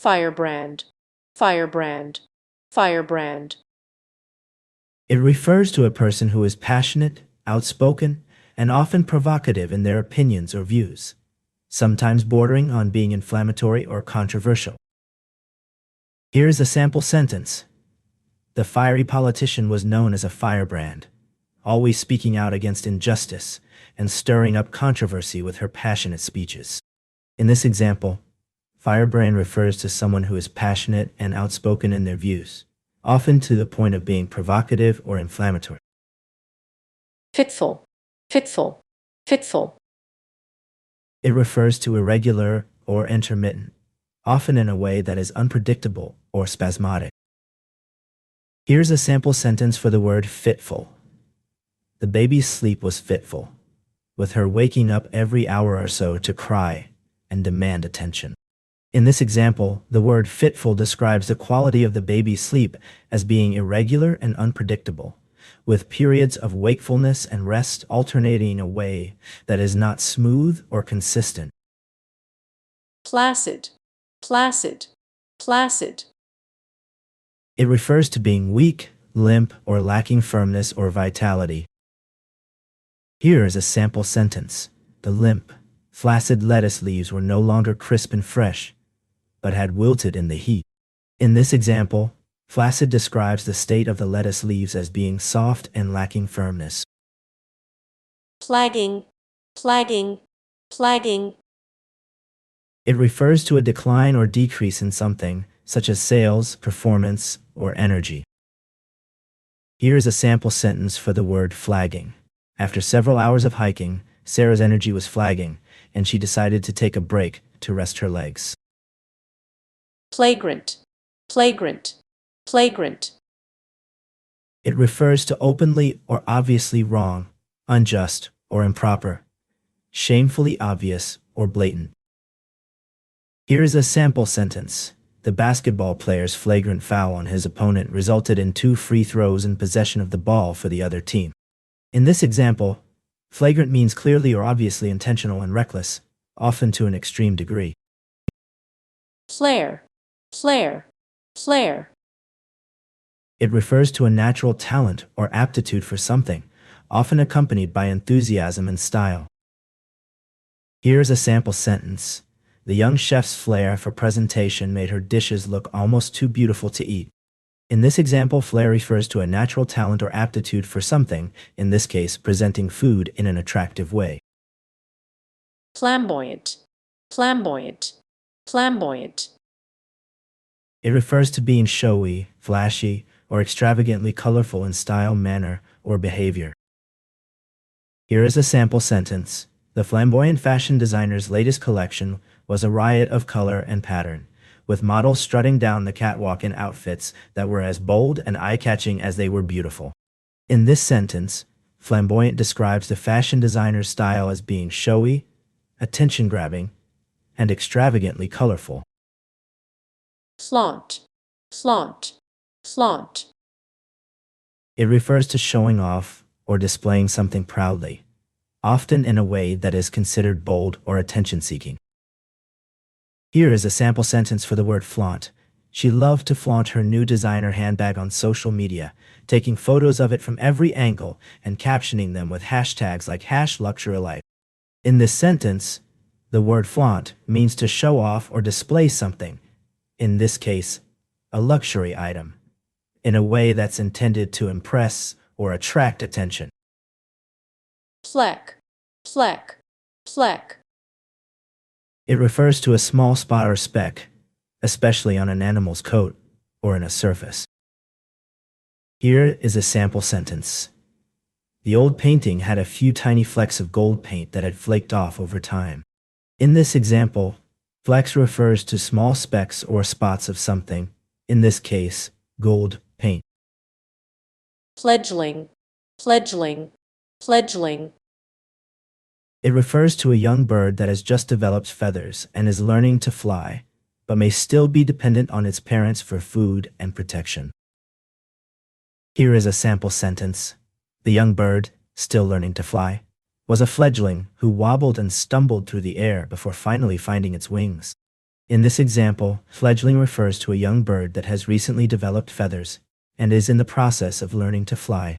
firebrand, firebrand, firebrand. It refers to a person who is passionate, outspoken, and often provocative in their opinions or views, sometimes bordering on being inflammatory or controversial. Here's a sample sentence. The fiery politician was known as a firebrand, always speaking out against injustice and stirring up controversy with her passionate speeches. In this example, firebrand refers to someone who is passionate and outspoken in their views, often to the point of being provocative or inflammatory. Fitful, fitful, fitful. It refers to irregular or intermittent, often in a way that is unpredictable or spasmodic. Here's a sample sentence for the word fitful. The baby's sleep was fitful, with her waking up every hour or so to cry and demand attention. In this example, the word fitful describes the quality of the baby's sleep as being irregular and unpredictable, with periods of wakefulness and rest alternating in a way that is not smooth or consistent. Flaccid, flaccid, flaccid. It refers to being weak, limp, or lacking firmness or vitality. Here is a sample sentence. The limp, flaccid lettuce leaves were no longer crisp and fresh, but had wilted in the heat. In this example, flaccid describes the state of the lettuce leaves as being soft and lacking firmness. Flagging, flagging, flagging. It refers to a decline or decrease in something, such as sales, performance, or energy. Here is a sample sentence for the word flagging. After several hours of hiking, Sarah's energy was flagging, and she decided to take a break to rest her legs. Flagrant, flagrant, flagrant. It refers to openly or obviously wrong, unjust, or improper, shamefully obvious or blatant. Here is a sample sentence. The basketball player's flagrant foul on his opponent resulted in 2 free throws and possession of the ball for the other team. In this example, flagrant means clearly or obviously intentional and reckless, often to an extreme degree. Flair, flair, flair. It refers to a natural talent or aptitude for something, often accompanied by enthusiasm and style. Here is a sample sentence. The young chef's flair for presentation made her dishes look almost too beautiful to eat. In this example, flair refers to a natural talent or aptitude for something, in this case, presenting food in an attractive way. Flamboyant, flamboyant, flamboyant. It refers to being showy, flashy, or extravagantly colorful in style, manner, or behavior. Here is a sample sentence. The flamboyant fashion designer's latest collection was a riot of color and pattern, with models strutting down the catwalk in outfits that were as bold and eye-catching as they were beautiful. In this sentence, flamboyant describes the fashion designer's style as being showy, attention-grabbing, and extravagantly colorful. Flaunt, flaunt, flaunt. It refers to showing off or displaying something proudly, often in a way that is considered bold or attention-seeking. Here is a sample sentence for the word flaunt. She loved to flaunt her new designer handbag on social media, taking photos of it from every angle and captioning them with hashtags like #luxurylife. In this sentence, the word flaunt means to show off or display something, in this case, a luxury item, in a way that's intended to impress or attract attention. Fleck, fleck, fleck. It refers to a small spot or speck, especially on an animal's coat or in a surface. Here is a sample sentence. The old painting had a few tiny flecks of gold paint that had flaked off over time. In this example, flecks refers to small specks or spots of something, in this case, gold paint. Fledgling, fledgling, fledgling. It refers to a young bird that has just developed feathers and is learning to fly, but may still be dependent on its parents for food and protection. Here is a sample sentence. The young bird, still learning to fly, was a fledgling who wobbled and stumbled through the air before finally finding its wings. In this example, fledgling refers to a young bird that has recently developed feathers and is in the process of learning to fly.